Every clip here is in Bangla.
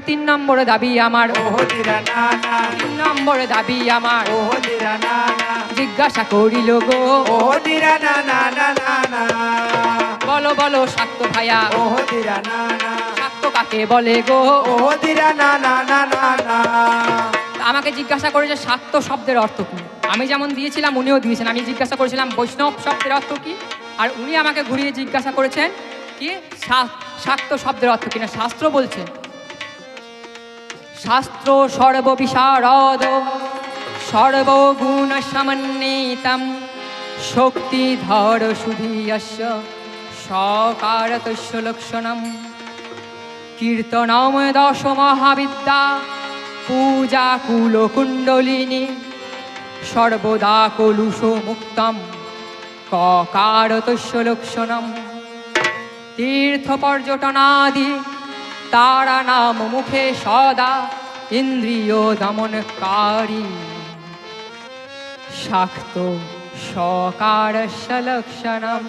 তিন নম্বরে দাবি আমার, তিন নম্বরে দাবি আমার, জিজ্ঞাসা করিল গো বলো বলো শাক্ত ভাইয়া, শাক্ত কাকে বলে গো? আমাকে জিজ্ঞাসা করেছে শাক্ত শব্দের অর্থ কি। আমি যেমন দিয়েছিলাম উনিও দিয়েছেন। আমি জিজ্ঞাসা করেছিলাম বৈষ্ণব শব্দের অর্থ কি, আর উনি আমাকে ঘুরিয়ে জিজ্ঞাসা করেছেন কি শাক্ত শব্দের অর্থ কিনা। শাস্ত্র বলছে, শাস্ত্র সর্ববিশারদ সর্বগুণ সমন্বিতম শক্তিধর সুধীয়স্য সকারতস্য লক্ষণম কীর্তনম দশ মহাবিদ্যা পূজা কুলকুণ্ডলিনী সর্বদা কলুষ মুক্তম ককারতস্য লক্ষণম তীর্থ পর্যটনাদি তারা নাম মুখে সদা ইন্দ্রিয় দমনকারী শাক্ত সকারস্য লক্ষণম।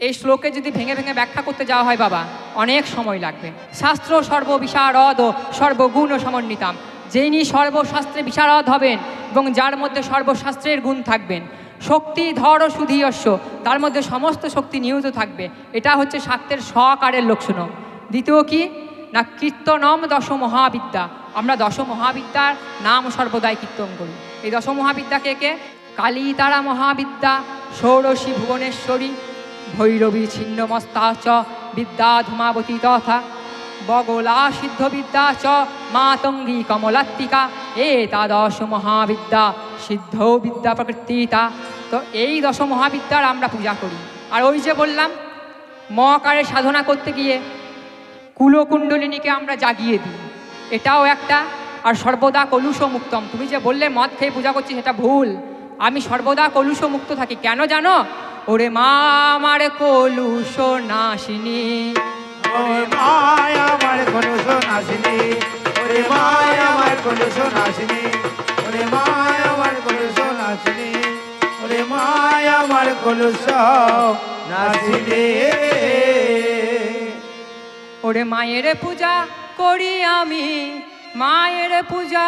এই শ্লোকে যদি ভেঙে ভেঙে ব্যাখ্যা করতে যাওয়া হয় বাবা, অনেক সময় লাগবে। শাস্ত্র সর্ববিশারদ সর্বগুণ সমন্বিতাম, যিনি সর্বশাস্ত্রে বিশারদ হবেন এবং যার মধ্যে সর্বশাস্ত্রের গুণ থাকবেন। শক্তিধর সুধীয়স্য, তার মধ্যে সমস্ত শক্তি নিহিত থাকবে। এটা হচ্ছে শাক্তের সকারের লক্ষণ। দ্বিতীয় কি না, কীর্তনম দশ মহাবিদ্যা, আমরা দশ মহাবিদ্যার নাম সর্বদাই কীর্তন করি। এই দশ মহাবিদ্যা কে কে? কালী তারা মহাবিদ্যা, ষোড়শী ভুবনেশ্বরী, ভৈরবী ছিন্নমস্তা চ বিদ্যা ধূমাবতী তথা বগলা সিদ্ধবিদ্যা চ মাতঙ্গী কমলাত্মিকা এতাদশ মহাবিদ্যা সিদ্ধ বিদ্যা প্রকৃতিতা। তো এই দশ মহাবিদ্যার আমরা পূজা করি। আর ওই যে বললাম মহাকারের সাধনা করতে গিয়ে কুলকুণ্ডলিনীকে আমরা জাগিয়ে দিই, এটাও একটা। আর সর্বদা কলুষ মুক্তম, তুমি যে বললে মদ খেয়ে পূজা করছি, সেটা ভুল। আমি সর্বদা কলুষ মুক্ত থাকি। কেন জানো? ওরে মা আমার কলুষ নাশিনী, ওরে মায় আমার কলুষ নাশিনী, ওরে মায় আমার কলুষ নাশিনী, ওরে মায় আমার কলুষ নাশিনী, ওরে মায় আমার কলুষ নাশিনী। ওরে মায়ের পূজা করি আমি, মায়ের পূজা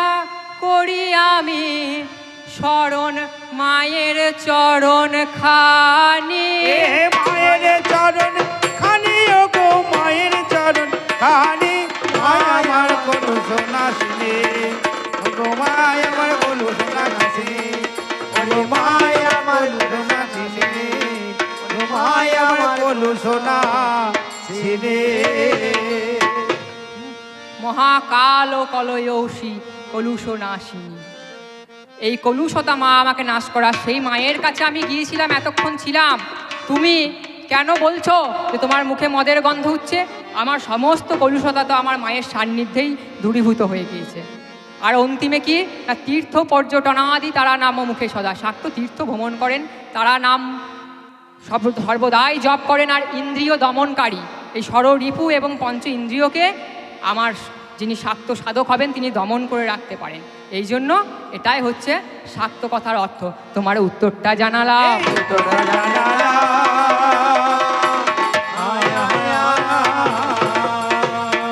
করি আমি, শরণ মায়ের চরণ খানি। মায়ের চরণ খানি, ও গো মায়ের চরণ খানি, মায় আমার কলুষ নাশিনী, ও গো মায় আমার কলুষ নাশিনী, ও গো মায় আমার কলুষ নাশিনী, ও গো মায় আমার কলুষ নাশিনী। মহাকাল কলয়সী কলুষ নাশিনী, এই কলুষতা মা আমাকে নাশ করা। সেই মায়ের কাছে আমি গিয়েছিলাম, এতক্ষণ ছিলাম। তুমি কেন বলছো যে তোমার মুখে মদের গন্ধ উঠছে? আমার সমস্ত কলুষতা তো আমার মায়ের সান্নিধ্যেই দূরীভূত হয়ে গিয়েছে। আর অন্তিমে কি না, তীর্থ পর্যটনাদি তারা নাম মুখে সদা, শাক্ত তীর্থ ভ্রমণ করেন, তারা নাম সর্বদাই জপ করেন। আর ইন্দ্রিয় দমনকারী, এই ষড়রিপু এবং পঞ্চ ইন্দ্রিয়কে আমার যিনি শাক্ত সাধক হবেন তিনি দমন করে রাখতে পারেন। এই জন্য এটাই হচ্ছে শাক্ত কথার অর্থ। তোমার উত্তরটা জানালাম।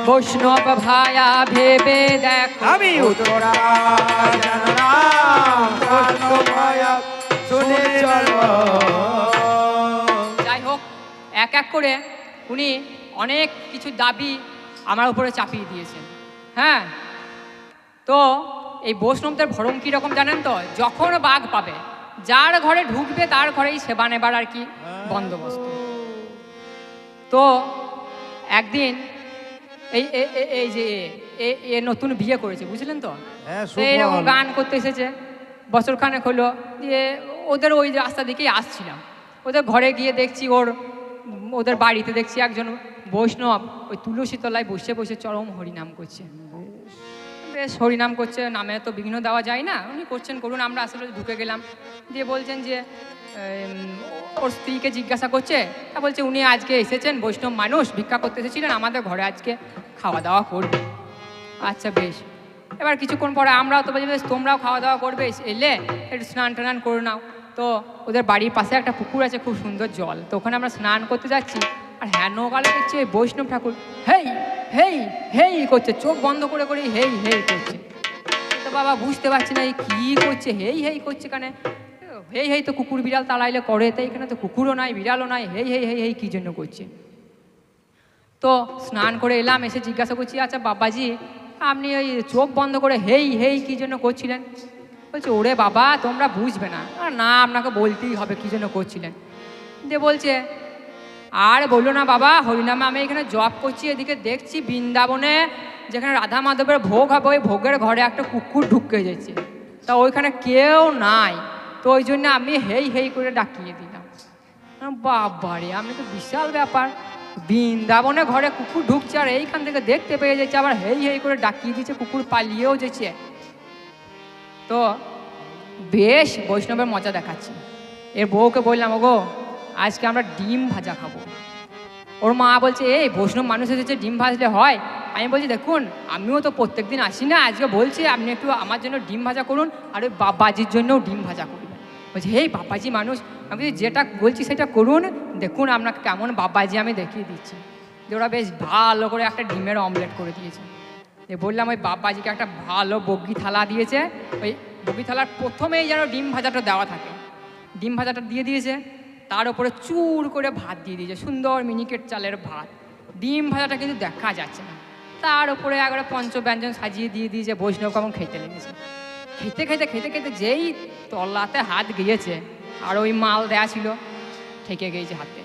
বৈষ্ণব ভায়া ভেবে দেখো, আমি উত্তরা জানালাম, বৈষ্ণব ভায়া শুনে চলো। যাই হোক, এক এক করে উনি অনেক কিছু দাবি আমার উপরে চাপিয়ে দিয়েছেন। হ্যাঁ, তো এই বৈষ্ণবদের ভরম কীরকম জানেন তো? যখন বাঘ পাবে, যার ঘরে ঢুকবে তার ঘরেই সেবা নেবার আর কি বন্দোবস্ত। তো একদিন এই এই যে এ নতুন বিয়ে করেছে, বুঝলেন তো? এইরকম গান করতে এসেছে, বছরখানেক হলো। দিয়ে ওদের ওই রাস্তা দিকেই আসছিলাম, ওদের ঘরে গিয়ে দেখছি ওদের বাড়িতে দেখছি একজন বৈষ্ণব ওই তুলসী তলায় বসে বসে চরম হরিনাম করছে। বেশ হরিনাম করছে, নামে তো বিঘ্ন দেওয়া যায় না, উনি করছেন করুন। আমরা আসলে ঢুকে গেলাম, দিয়ে বলছেন যে ওর স্ত্রীকে জিজ্ঞাসা করছে, তা বলছে উনি আজকে এসেছেন, বৈষ্ণব মানুষ, ভিক্ষা করতে এসেছিলেন, আমাদের ঘরে আজকে খাওয়া দাওয়া করবে। আচ্ছা বেশ। এবার কিছুক্ষণ পরে আমরাও তো বলছি বেশ তোমরাও খাওয়া দাওয়া করবে, এলে একটু স্নান টান করে নাও। তো ওদের বাড়ির পাশে একটা পুকুর আছে, খুব সুন্দর জল, তো ওখানে আমরা স্নান করতে যাচ্ছি। আর হেন কালে দেখছি ওই বৈষ্ণব ঠাকুর হেই হেই হেই করছে, চোখ বন্ধ করে করে হেই হেই করছে। তো বাবা বুঝতে পারছি না এই কী করছে, হেই হেই করছে কেন? হেই হেই তো কুকুর বিড়াল তাড়াইলে করে, তাই এখানে তো কুকুরও নাই বিড়ালও নাই, হেই হেই হেই হেই কী জন্য করছে? তো স্নান করে এলাম, এসে জিজ্ঞাসা করছি, আচ্ছা বাবাজি আপনি ওই চোখ বন্ধ করে হেই হেই কী জন্য করছিলেন? বলছে ওরে বাবা তোমরা বুঝবে না। না আপনাকে বলতেই হবে কী জন্য করছিলেন। দিয়ে বলছে আর বললো না বাবা, হরিনামে আমি এখানে জব করছি, এদিকে দেখছি বৃন্দাবনে যেখানে রাধা মাধবের ভোগ হবে ওই ভোগের ঘরে একটা কুকুর ঢুকে যাচ্ছে, তা ওইখানে কেউ নাই, তো ওই জন্য আমি হেই হেই করে ডাকিয়ে দিলাম। বাবারে আমি তো বিশাল ব্যাপার, বৃন্দাবনে ঘরে কুকুর ঢুকছে আর এইখান থেকে দেখতে পেয়ে যাচ্ছে, আবার হেই হেই করে ডাকিয়ে দিচ্ছে, কুকুর পালিয়েও যেছে। তো বেশ বৈষ্ণবের মজা দেখাচ্ছি। এর বউকে বললাম, ওগো আজকে আমরা ডিম ভাজা খাবো। ওর মা বলছে এই বৈষ্ণব মানুষ এসেছে ডিম ভাজলে হয়? আমি বলছি দেখুন আমিও তো প্রত্যেক দিন আসি না, আজকে বলছি আপনি একটু আমার জন্য ডিম ভাজা করুন আর ওই বাবাজির জন্যও ডিম ভাজা করবেন। বলছি হেই বাবাজি মানুষ, আমি বলছি যেটা বলছি সেটা করুন, দেখুন আপনাকে কেমন বাবাজি আমি দেখিয়ে দিচ্ছি। যে ওরা বেশ ভালো করে একটা ডিমের অমলেট করে দিয়েছে। বললাম ওই বাবাজিকে একটা ভালো বগি থালা দিয়েছে, ওই বগি থালার প্রথমেই যেন ডিম ভাজাটা দেওয়া থাকে, ডিম ভাজাটা দিয়ে দিয়েছে, তার উপরে চুর করে ভাত দিয়ে দিয়েছে, সুন্দর মিনিকেট চালের ভাত। ডিম ভাজাটা কিন্তু দেখা যাচ্ছে না, তার উপরে একবারে পঞ্চব্যঞ্জন সাজিয়ে দিয়ে দিয়েছে। বৈষ্ণব কেমন খেতে লেগেছে, খেতে খেতে খেতে খেতে যেই তলাতে হাত গিয়েছে আর ওই মাল দেয়া ছিল ঠেকে গিয়েছে হাতে,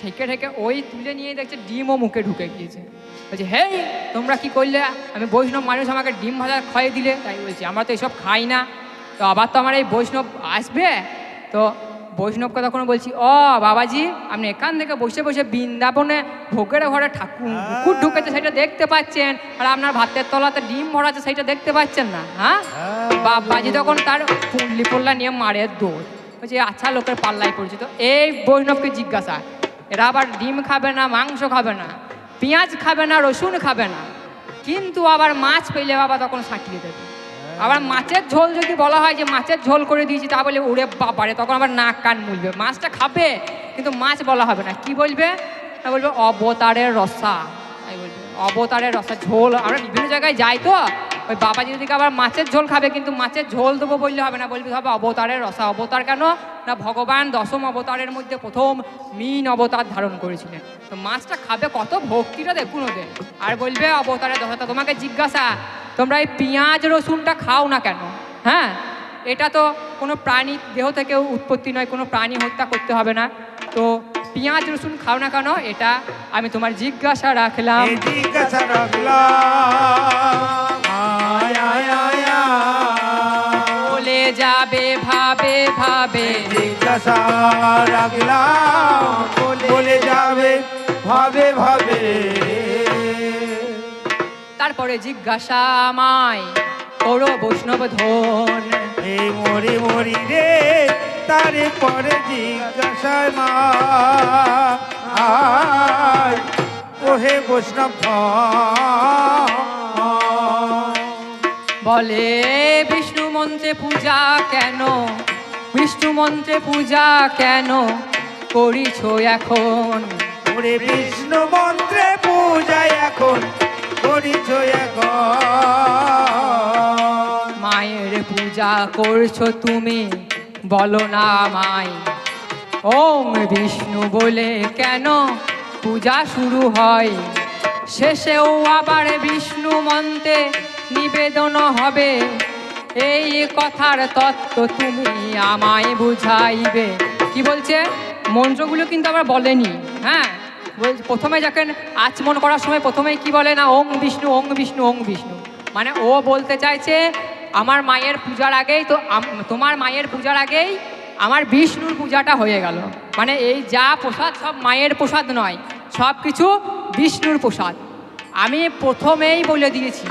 ঠেকে ঠেকে ওই তুলে নিয়ে দেখছে ডিমও মুখে ঢুকে গিয়েছে। বলছে হেই তোমরা কি করলে? আমি বৈষ্ণব মানুষ, আমাকে ডিম ভাজা খাইয়ে দিলে। তাই বলছি আমরা তো এইসব খাই না, তো আবার তো আমার এই বৈষ্ণব আসবে। তো বৈষ্ণবকে তখন বলছি, ও বাবাজি আপনি এখান থেকে বসে বসে বৃন্দাবনে ভোগের ঘরে কুকুর ঢুকেছে সেটা দেখতে পাচ্ছেন, আর আপনার ভাতের তলাতে ডিম ভরা আছে সেইটা দেখতে পাচ্ছেন না? হ্যাঁ, বাবাজি তখন তার পুঁডলি পল্লা নিয়ে মারের দৌড়। বলছি আচ্ছা লোকের পাল্লাই পড়ছে। তো এই বৈষ্ণবকে জিজ্ঞাসা, এরা আবার ডিম খাবে না, মাংস খাবে না, পেঁয়াজ খাবে না, রসুন খাবে না, কিন্তু আবার মাছ পেলে বাবা তখন সাঁটিয়ে দেবে। আবার মাছের ঝোল যদি বলা হয় যে মাছের ঝোল করে দিয়েছি, তা বলে ওরে বাবারে, তখন আবার নাক কান মুলবে। মাছটা খাবে কিন্তু মাছ বলা হবে না, কি বলবে? বলবে অবতারের রসা। তাই বলবে অবতারের রসা ঝোল। আমরা বিভিন্ন জায়গায় যাই তো ওই বাবাজি দিকে আবার মাছের ঝোল খাবে, কিন্তু মাছের ঝোল দেবো বললে হবে না, বলবে হবে অবতারের রসা। অবতার কেন না, ভগবান দশম অবতারের মধ্যে প্রথম মীন অবতার ধারণ করেছিলেন, তো মাছটা খাবে, কত ভক্তিটা দেখুন ওদের। আর বলবে অবতারের রসা। তোমাকে জিজ্ঞাসা, তোমরা এই পেঁয়াজ রসুনটা খাও না কেন? হ্যাঁ, এটা তো কোনো প্রাণী দেহ থেকে উৎপত্তি নয়, কোনো প্রাণী হত্যা করতে হবে না, তো পেঁয়াজ রসুন খাও না কেন? এটা আমি তোমার জিজ্ঞাসা রাখলাম। জিজ্ঞাসা রাখলাম, বলে যাবে ভাবে ভাবে। জিজ্ঞাসা রাখলাম, বলে যাবে ভাবে ভাবে। তারপরে জিজ্ঞাসা আমায় করো বৈষ্ণব ধন। এই মরি মরি রে, তারে পরে জিজ্ঞাসা মায়, ওহে বৈষ্ণব বলে বিষ্ণু মন্ত্রে পূজা কেন, বিষ্ণু মন্ত্রে পূজা কেন করিছ এখন? ওরে বিষ্ণু মন্ত্রে পূজা এখন করিছ এখন। মায়ের পূজা করছো তুমি, বলো না আমায় ওম বিষ্ণু বলে কেন পূজা শুরু হয়? শেষেও আবার বিষ্ণু মন্ত্রে নিবেদন হবে, এই কথার তত্ত্ব তুমি আমায় বুঝাইবে। কি বলছে? মন্ত্রগুলো কিন্তু আবার বলেনি। হ্যাঁ, প্রথমে যখন আচমন করার সময় প্রথমেই কি বলে না, ওং বিষ্ণু ওং বিষ্ণু ওং বিষ্ণু, মানে ও বলতে চাইছে আমার মায়ের পূজার আগেই তো, তোমার মায়ের পূজার আগেই আমার বিষ্ণুর পূজাটা হয়ে গেল। মানে এই যা প্রসাদ সব মায়ের প্রসাদ নয়, সব কিছু বিষ্ণুর প্রসাদ। আমি প্রথমেই বলে দিয়েছি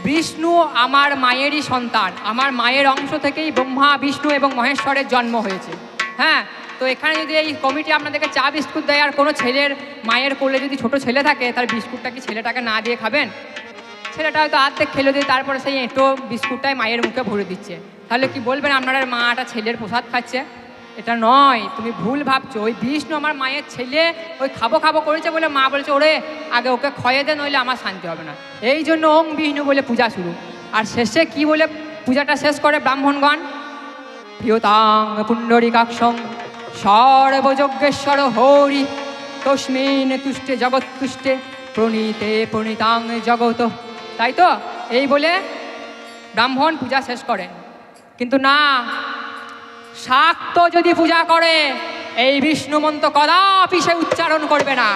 বিষ্ণু আমার মায়েরই সন্তান, আমার মায়ের অংশ থেকেই ব্রহ্মা বিষ্ণু এবং মহেশ্বরের জন্ম হয়েছে। হ্যাঁ, তো এখানে যদি এই কমিটি আপনাদেরকে চা বিস্কুট দেয় আর কোনো ছেলের মায়ের কোলে যদি ছোট ছেলে থাকে, তার বিস্কুটটা কি ছেলেটাকে না দিয়ে খাবেন? ছেলেটা হয়তো আর্ধেক খেলে দিয়ে তারপরে সেই এঁটো বিস্কুটটাই মায়ের মুখে ভরে দিচ্ছে, তাহলে কি বলবেন আপনার মাটা ছেলের প্রসাদ খাচ্ছে? এটা নয়, তুমি ভুল ভাবছো। ওই বিষ্ণু আমার মায়ের ছেলে, ওই খাবো খাবো করেছে বলে মা বলেছে ওরে আগে ওকে খয়ে দে, নইলে আমার শান্তি হবে না। এই জন্য ওং বিষ্ণু বলে পূজা শুরু। আর শেষে কি বলে পূজাটা শেষ করে ব্রাহ্মণগণ? প্রিয়তাং পুণ্ডরীকাক্ষং সর্বযজ্ঞেশ্বর হরি তস্মিন তুষ্টে জগৎ তুষ্টে প্রণীতে প্রণীতাং জগত। তাই তো, এই বলে ব্রাহ্মণ পূজা শেষ করেন। কিন্তু না, শাক্ত যদি পূজা করে এই বিষ্ণু মন্ত্র কদাপি সে উচ্চারণ করবে না।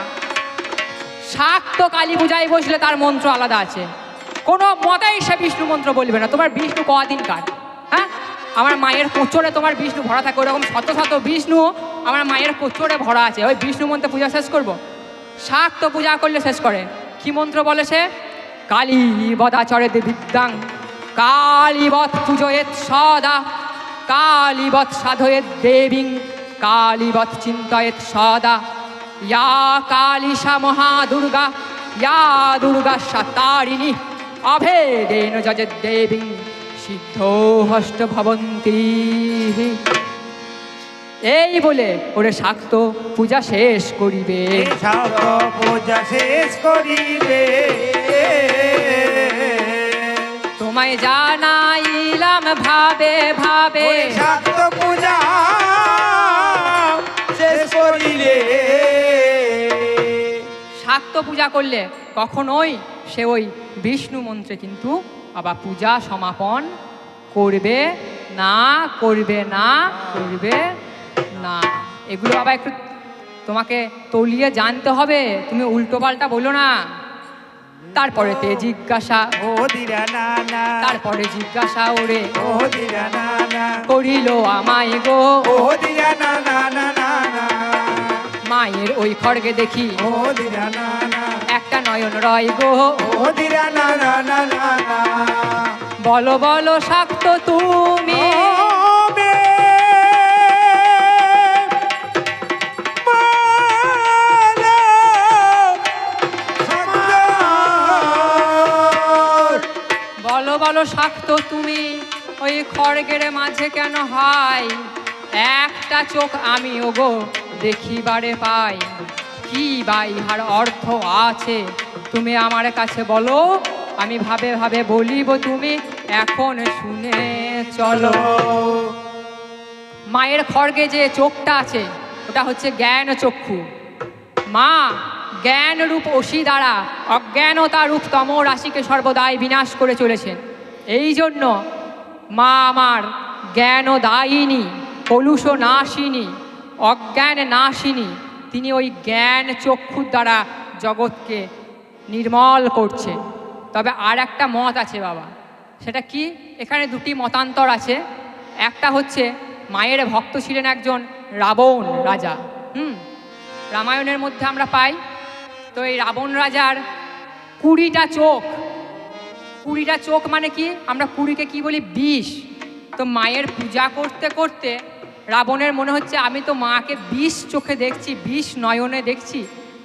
শাক্ত কালী পূজায় বসলে তার মন্ত্র আলাদা আছে, কোনো মতেই সে বিষ্ণু মন্ত্র বলবে না। তোমার বিষ্ণু কদিনকার? হ্যাঁ, আমার মায়ের কোচরে তোমার বিষ্ণু ভরা থাকে, ওরকম শত শত বিষ্ণু আমার মায়ের কোচরে ভরা আছে। ওই বিষ্ণু মন্ত্রে পূজা শেষ করব? শাক্ত পূজা করলে শেষ করে। কি মন্ত্র বলে সে? কালী বদাচরেদ বিদ্যাং কালীবৎ পূজয়েত সদা কালীবৎ সাধয়েত দেবীং কালীবৎ চিন্তয়েত সদা ইয়া কালীশা মহাদুর্গা ইয়া দুর্গা সাতারিণী অভেদেন যজেদ দেবীং সিদ্ধ হষ্ট ভবন্তি। এই বলে ওরে শাক্ত পূজা শেষ করিবে। শাক্ত পূজা শেষ করিবে। তোমায় জানাইলাম ভাবে ভাবে। শাক্ত পূজা শেষ করিলে। শাক্ত পূজা করলে কখনোই সে ওই বিষ্ণু মন্ত্রে কিন্তু আবার পূজা সমাপন করবে না, করবে না, করবে না। এগুলো আবার একটু তোমাকে তলিয়ে জানতে হবে, তুমি উল্টো পাল্টা বলো না। তারপরে তে জিজ্ঞাসা, ও দিরা না না। তারপরে জিজ্ঞাসা ওরে ও দিরা না না। করিল আমায় গো। ও দিরা না না না না না। মায়ের ওই খড়গে দেখি ও দিরা না না। একটা নয়ন রয় গো। ও দিরা না না না না না। বলো বলো শাক্ত তুমি বলো বলো শাক্ত তুমি ওই খড়গের মাঝে কেন হয়? একটা চোখ আমি ওগো দেখিবারে পাই, কি বা ইহার অর্থ আছে তুমি আমার কাছে বলো, আমি ভাবে ভাবে বলিব তুমি এখন শুনে চলো। মায়ের খড়গে যে চোখটা আছে ওটা হচ্ছে জ্ঞান চক্ষু। মা জ্ঞান রূপ অসি দ্বারা অজ্ঞানতা রূপ তম রাশিকে সর্বদাই বিনাশ করে চলেছেন। এই জন্য মা আমার জ্ঞান দায়িনী, কলুষ নাশিনী, অজ্ঞান নাশিনী। তিনি ওই জ্ঞান চক্ষুর দ্বারা জগৎকে নির্মল করছে। তবে আর একটা মত আছে বাবা, সেটা কি? এখানে দুটি মতান্তর আছে। একটা হচ্ছে মায়ের ভক্ত ছিলেন একজন রাবণ রাজা। রামায়ণের মধ্যে আমরা পাই। তো এই রাবণ রাজার 20টা চোখ। 20টা চোখ মানে কি? আমরা 20কে কি বলি? বিষ। তো মায়ের পূজা করতে করতে রাবণের মনে হচ্ছে আমি তো মাকে 20 চোখে দেখছি, 20 নয়নে দেখছি,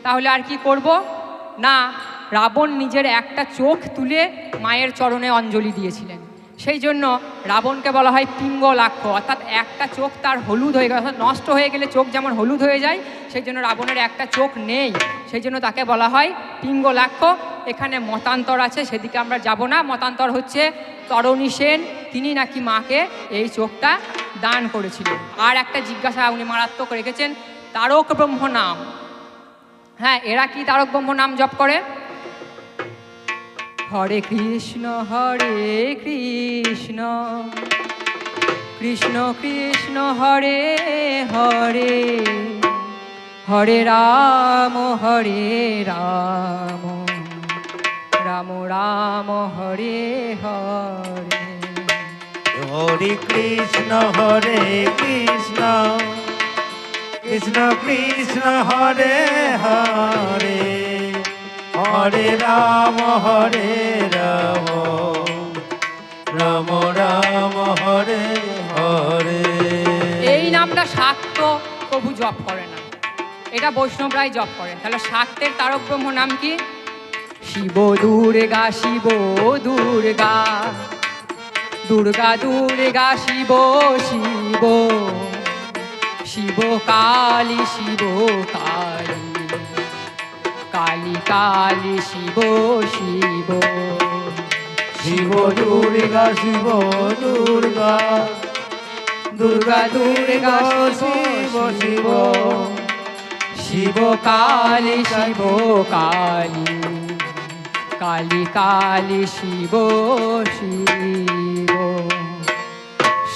তাহলে আর কি করব না। রাবণ নিজের একটা চোখ তুলে মায়ের চরণে অঞ্জলি দিয়েছিলেন। সেই জন্য রাবণকে বলা হয় পিঙ্গলাক্ষ, অর্থাৎ একটা চোখ তার হলুদ হয়ে গেল। অর্থাৎ নষ্ট হয়ে গেলে চোখ যেমন হলুদ হয়ে যায়, সেই জন্য রাবণের একটা চোখ নেই, সেই জন্য তাকে বলা হয় পিঙ্গলাক্ষ। এখানে মতান্তর আছে, সেদিকে আমরা যাব না। মতান্তর হচ্ছে তরণী সেন, তিনি নাকি মাকে এই চোখটা দান করেছিলেন। আর একটা জিজ্ঞাসা উনি মারাত্মক রেখেছেন, তারক ব্রহ্ম নাম। হ্যাঁ, এরা কি তারক ব্রহ্ম নাম জপ করে? হরে কৃষ্ণ কৃষ্ণ কৃষ্ণ হরে হরে, হরে রাম রাম রাম হরে হরে। হরে কৃষ্ণ কৃষ্ণ কৃষ্ণ হরে হরে, হরে রাম রাম রাম হরে হরে। এই নামটা শাক্ত প্রভু জপ করে না, এটা বৈষ্ণবরাই জপ করেন। তাহলে শাক্তের তারক ব্রহ্ম নাম কি? শিব দুর্গা, শিব দুর্গা, দুর্গা দুর্গা শিব শিব, শিব কালী শিব কালী, কালী কালী শিব শিব, শিব দুর্গা শিব দুর্গা, দুর্গা দুর্গা শিব শিব, শিব কালী শিব কালী, কালী কালী শিব শিব।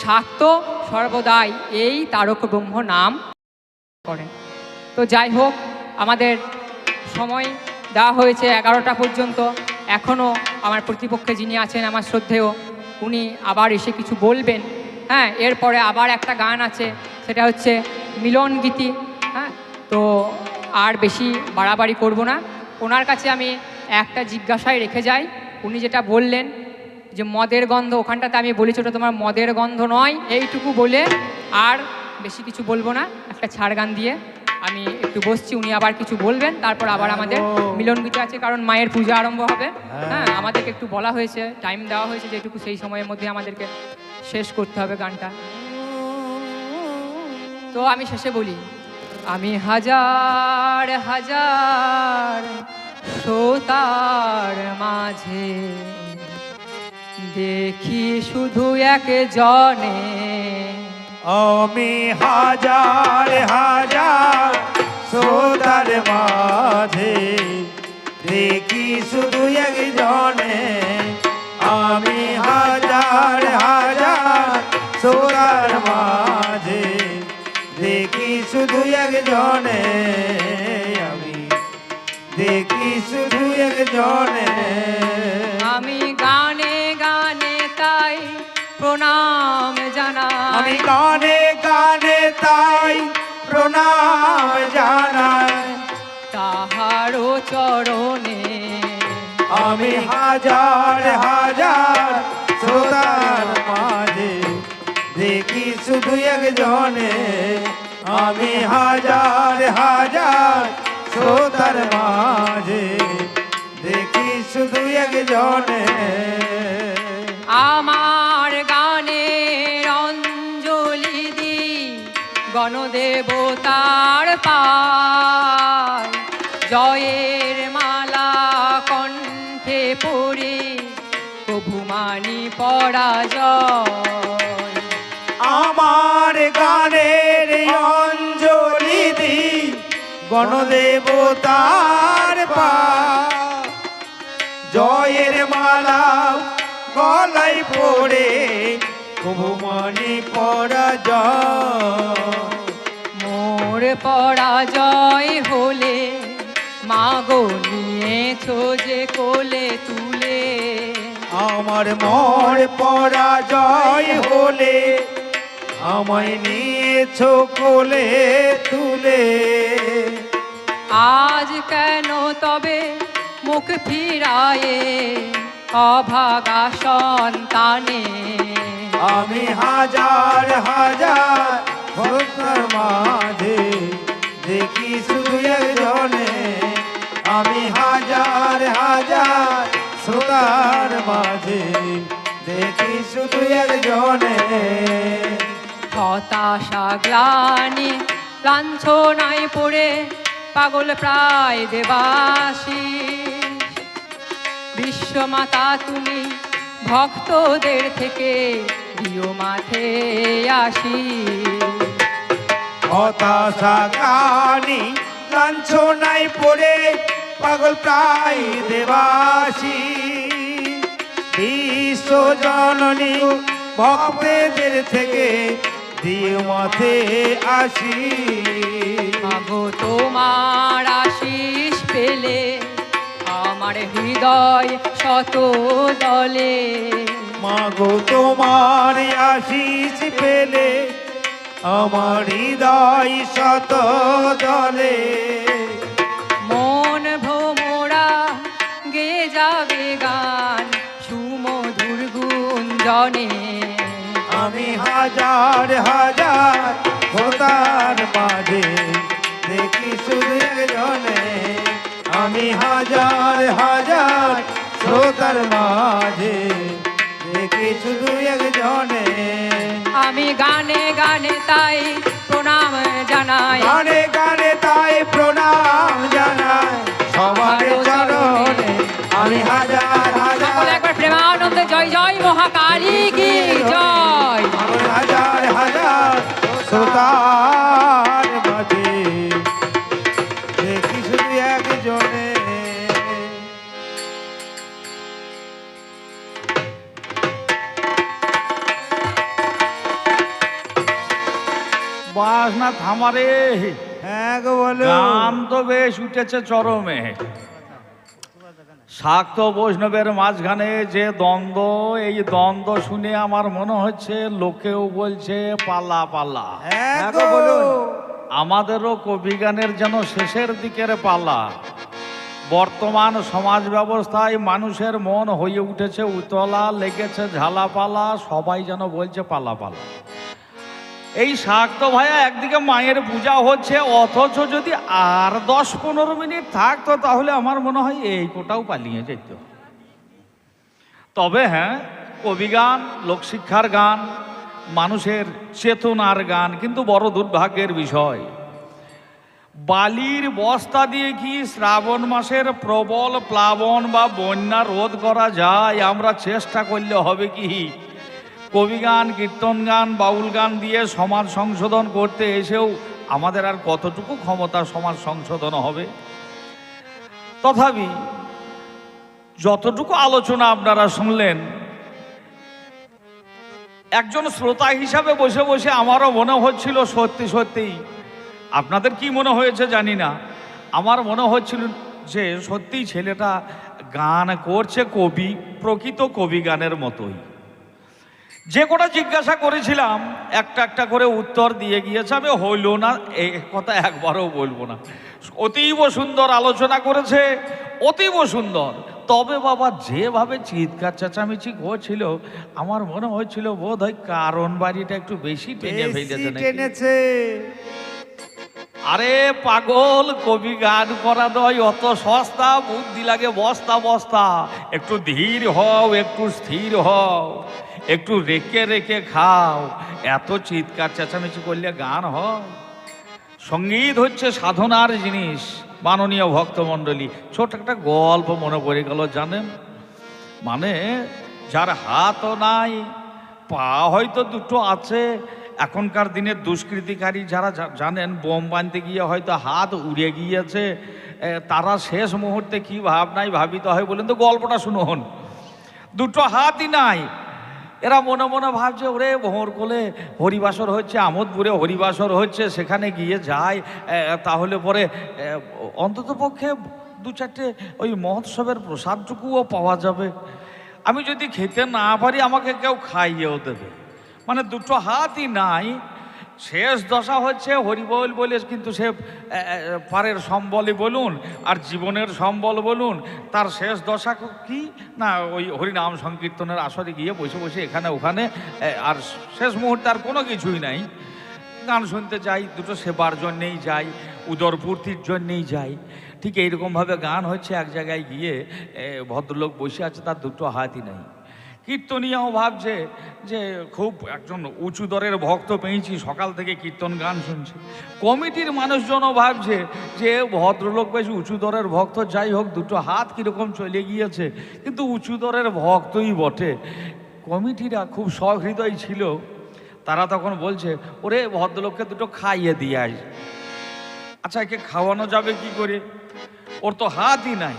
শাক্ত সর্বদাই এই তারক ব্রহ্ম নাম করেন। তো যাই হোক, আমাদের সময় দেওয়া হয়েছে 11টা পর্যন্ত। এখনও আমার প্রতিপক্ষে যিনি আছেন আমার শ্রদ্ধেয়, উনি আবার এসে কিছু বলবেন। হ্যাঁ, এরপরে আবার একটা গান আছে, সেটা হচ্ছে মিলন গীতি। হ্যাঁ, তো আর বেশি বাড়াবাড়ি করব না। ওনার কাছে আমি একটা জিজ্ঞাসায় রেখে যাই। উনি যেটা বললেন যে মদের গন্ধ, ওখানটাতে আমি বলেছি ওটা তোমার মদের গন্ধ নয়, এইটুকু বলে আর বেশি কিছু বলবো না। একটা ছাড় গান দিয়ে আমি একটু বসছি, উনি আবার কিছু বলবেন, তারপর আবার আমাদের মিলন গীতি আছে, কারণ মায়ের পূজা আরম্ভ হবে। হ্যাঁ, আমাদেরকে একটু বলা হয়েছে, টাইম দেওয়া হয়েছে যেটুকু সেই সময়ের মধ্যে আমাদেরকে শেষ করতে হবে গানটা। তো আমি শেষে বলি, আমি হাজার হাজার শ্রোতার মাঝে দেখি শুধু একজনে, আমি হাজার হাজার শ্রোতার মাঝে দেখি শুধু একজনে, আমি হাজার হাজার শ্রোতার মাঝে দেখি শুধু একজনে, আমি দেখি শুধু একজনে। আমি গানে গানে তাই প্রণাম জানাই, আমি গানে গানে তাই প্রণাম জানাই, তাহারও চরণে। আমি হাজার হাজার শ্রোতার মাঝে দেখি শুধু একজনে, আমি হাজার হাজার শ্রোতার মাঝে দেখি শুধু একজনে। আমার গানের অঞ্জলি দি গণদেবতার পায়, জয়ের মালা কণ্ঠে পড়ে প্রভুমানি পরাজয়। আমার গানের অঞ্জলি দি গণদেবতার পায়, জয়ের মালা গলায় পড়ে প্রভুমানি পরাজয়। মোর পরাজয় হলে মাগো নিয়েছো যে কোলে তুলে, আমার মর পরাজয় হলে আমায় নিয়েছো কোলে তুলে। আজ কেন তবে মুখ ফিরায়ে অভাগা সন্তানে, আমি হাজার হাজার ভক্তের মাঝে দেখি শুধু একজনে, আমি হাজার হাজার শ্রোতার মাঝে দেখি শুধু একজনে। হতাশা গ্লানি লাঞ্ছনায় পড়ে পাগল প্রায় দেবাসী, বিশ্বমাতা তুমি ভক্তদের থেকে দিও মাঠে আসি। হতাশা গানি লাঞ্ছনায় পড়ে পাগল প্রায় দেবাসী, বিশ্ব জননী ভক্তদের থেকে দিও মাঠে আসি। মাগো তোমার আশিস পেলে আমার হৃদয় শত দলে, মাগো তোমার আশিস পেলে আমার হৃদয় শত দলে। মন ভোমরা গে যাবে গান সুমধুর গুঞ্জনে, আমি হাজার হাজার ভোতার মাঝে দেখি শুধু একজনে, আমি হাজার হাজার শ্রোতার মাঝে দেখি শুধু একজনে। আমি গানে গানে তাই প্রণাম জানাই, গানে গানে তাই প্রণাম জানাই, সবার চরণে আমি হাজার হাজার, সকলে একবার প্রেমানন্দে জয় জয় মহাকালী কি জয়। আমার হাজার হাজার শ্রোতার মাঝে দেখি শুধু একজনে। বাসনা থামারে, হ্যাঁ গো বলো। গান তো বেশ উঠেছে চরমে। শাক্ত বৈষ্ণবের মাঝখানে যে দ্বন্দ্ব, এই দ্বন্দ্ব শুনে আমার মনে হচ্ছে লোকেও বলছে পাল্লা পাল্লা। হ্যাঁ গো বলো। আমাদেরও কবিগানের যেন শেষের দিকের পাল্লা। বর্তমান সমাজ ব্যবস্থায় মানুষের মন হয়ে উঠেছে উতলা, লেগেছে ঝালাপালা, সবাই যেন বলছে পাল্লা পাল্লা। এই শাক্ত ভাইয়া একদিকে মায়ের পূজা হচ্ছে, অথচ যদি আর 10-15 মিনিট থাকতো তাহলে আমার মনে হয় এই কোটাও পালিয়ে যেত। তবে হ্যাঁ, কবিগান, লোকশিক্ষার গান, মানুষের চেতনার গান, কিন্তু বড় দুর্ভাগ্যের বিষয়, বালির বস্তা দিয়ে কি শ্রাবণ মাসের প্রবল প্লাবন বা বন্যা রোধ করা যায়? আমরা চেষ্টা করলে হবে কি কবিগান, কীর্তন গান, বাউল গান দিয়ে সমাজ সংশোধন করতে এসেও আমাদের আর কতটুকু ক্ষমতা সমাজ সংশোধন হবে? তথাপি যতটুকু আলোচনা আপনারা শুনলেন, একজন শ্রোতা হিসাবে বসে বসে আমারও মনে হচ্ছিল সত্যি সত্যি, আপনাদের কি মনে হয়েছে জানি না, আমার মনে হচ্ছিল যে সত্যিই ছেলেটা গান করছে কবি, প্রকৃত কবি গানের মতোই। যে কটা জিজ্ঞাসা করেছিলাম একটা একটা করে উত্তর দিয়ে গিয়েছে। আমি হইল না এই কথা একবারও বলবো না। অতীব সুন্দর আলোচনা করেছে, অতীব সুন্দর। তবে বাবা যেভাবে চিৎকার চেঁচামেচি করছিল, আমার মনে হচ্ছিল বোধ হয় কারণ বাড়িটা একটু বেশি টেনে ফেলেছে নাকি। টেনেছে। আরে পাগল, কবি গান করা নয় অত সস্তা, বুদ্ধি লাগে বস্তা বস্তা। একটু ধীর হও, একটু স্থির হও, একটু রেখে রেখে খাও। এত চিৎকার চেঁচামেচি করলে গান হয়? সঙ্গীত হচ্ছে সাধনার জিনিস। মাননীয় ভক্তমণ্ডলী, ছোট একটা গল্প মনে পড়ে গেল জানেন। মানে যার হাতও নাই, পা হয়তো দুটো আছে, এখনকার দিনের দুষ্কৃতিকারী যারা জানেন, বোম বানতে গিয়ে হয়তো হাত উড়ে গিয়েছে, তারা শেষ মুহূর্তে কি ভাবনায় ভাবিত হয় বলেন তো? গল্পটা শুনুন। দুটো হাতই নাই, এরা মনে মনে ভাবছে ওরে ভোর কোলে হরিবাসর হচ্ছে, আমোদপুরে হরিবাসর হচ্ছে, সেখানে গিয়ে যায়, তাহলে পরে অন্তত পক্ষে 2-4টে ওই মহোৎসবের প্রসাদটুকুও পাওয়া যাবে। আমি যদি খেতে না পারি আমাকে কেউ খাইয়েও দেবে। মানে দুটো হাতই নাই, শেষ দশা হচ্ছে হরিবল বলে, কিন্তু সে পারের সম্বলই বলুন আর জীবনের সম্বল বলুন, তার শেষ দশা কি না ওই হরিনাম সংকীর্তনের আসরে গিয়ে বসে বসে এখানে ওখানে, আর শেষ মুহূর্তে আর কোনো কিছুই নাই। গান শুনতে যাই, দুটো সেবার জন্যেই যাই, উদরপূর্তির জন্যেই যাই। ঠিক এইরকমভাবে গান হচ্ছে, এক জায়গায় গিয়ে ভদ্রলোক বসে আছে, তার দুটো হাতই নাই। কীর্তনিয়াও ভাবছে যে খুব একজন উঁচু দরের ভক্ত পেয়েছি, সকাল থেকে কীর্তন গান শুনছে। কমিটির মানুষজনও ভাবছে যে ভদ্রলোক বেশ উঁচু দরের ভক্ত, যাই হোক দুটো হাত কীরকম চলে গিয়েছে, কিন্তু উঁচু দরের ভক্তই বটে। কমিটিরা খুব সহৃদয় ছিল, তারা তখন বলছে ওরে ভদ্রলোককে দুটো খাইয়ে দিয়ে আস। আচ্ছা, একে খাওয়ানো যাবে কি করে? ওর তো হাতই নাই।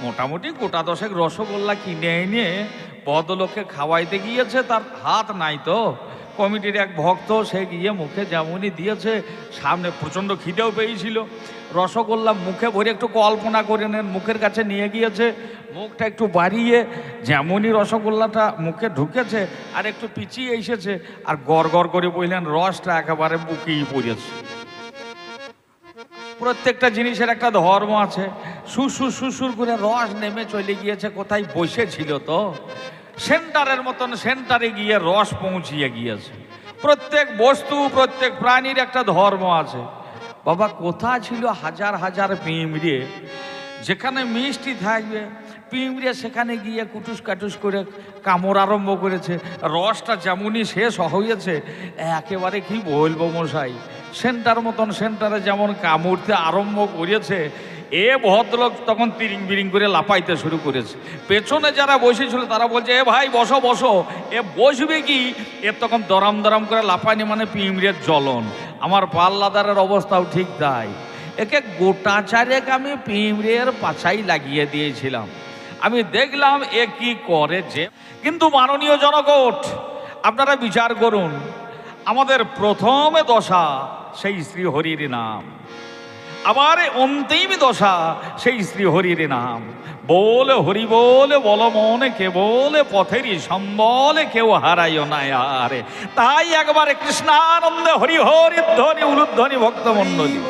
মোটামুটি গোটা 10 রসগোল্লা কিনে এনে ভদ্রলোককে খাওয়াইতে গিয়েছে, তার হাত নাই তো। কমিটির এক ভক্ত, সে গিয়ে মুখে যেমনই দিয়েছে, সামনে প্রচণ্ড খিদেও পেয়েছিল, রসগোল্লা মুখে ভরে, একটু কল্পনা করে নেন, মুখের কাছে নিয়ে গিয়েছে, মুখটা একটু বাড়িয়ে যেমনই রসগোল্লাটা মুখে ঢুকেছে আর একটু পিছিয়ে এসেছে, আর গড় গড় করে বললেন, রসটা একেবারে বুকেই পড়েছে। প্রত্যেকটা জিনিসের একটা ধর্ম আছে। সুসুর সুসুর করে রস নেমে চলে গিয়েছে, কোথায় বসেছিল তো সেন্টারের মতন, সেন্টারে গিয়ে রস পৌঁছিয়ে গিয়েছে। প্রত্যেক বস্তু, প্রত্যেক প্রাণীর একটা ধর্ম আছে। বাবা, কোথা ছিল হাজার হাজার পিঁমড়ে, যেখানে মিষ্টি থাকবে পিঁমড়ে সেখানে গিয়ে কুটুস কাটুস করে কামড় আরম্ভ করেছে। রসটা যেমনই শেষ হয়েছে, একেবারে কি বলবো মশাই, সেন্টারে যেমন কামড়তে আরম্ভ করেছে, এ ভদ্রলোক তখন তিরিং বিরিং করে লাপাইতে শুরু করেছে। পেছনে যারা বসেছিল তারা বলছে, এ ভাই বসো বসো। এ বসবে কি, এর তখন দরাম দরাম করে লাপায়নি, মানে পিঁমড়ের জ্বলন। আমার পাল্লাদারের অবস্থাও ঠিক তাই। একে গোটা চারেক আমি পিঁমড়ের পাছাই লাগিয়ে দিয়েছিলাম। আমি দেখলাম এ কি করেছে। কিন্তু মাননীয় জনগণ, আপনারা বিচার করুন, আমাদের প্রথমে দশা সেই শ্রীহরির নাম, আবার অন্তিম দশা সেই শ্রীহরির নাম। বলে হরি বলে বল মনে কে বলে পথেরই সম্বলে কেউ হারাইও না আরে। তাই একবারে কৃষ্ণানন্দে হরি হরি ধ্বনি উলুধ্বনি ভক্তমণ্ডলী।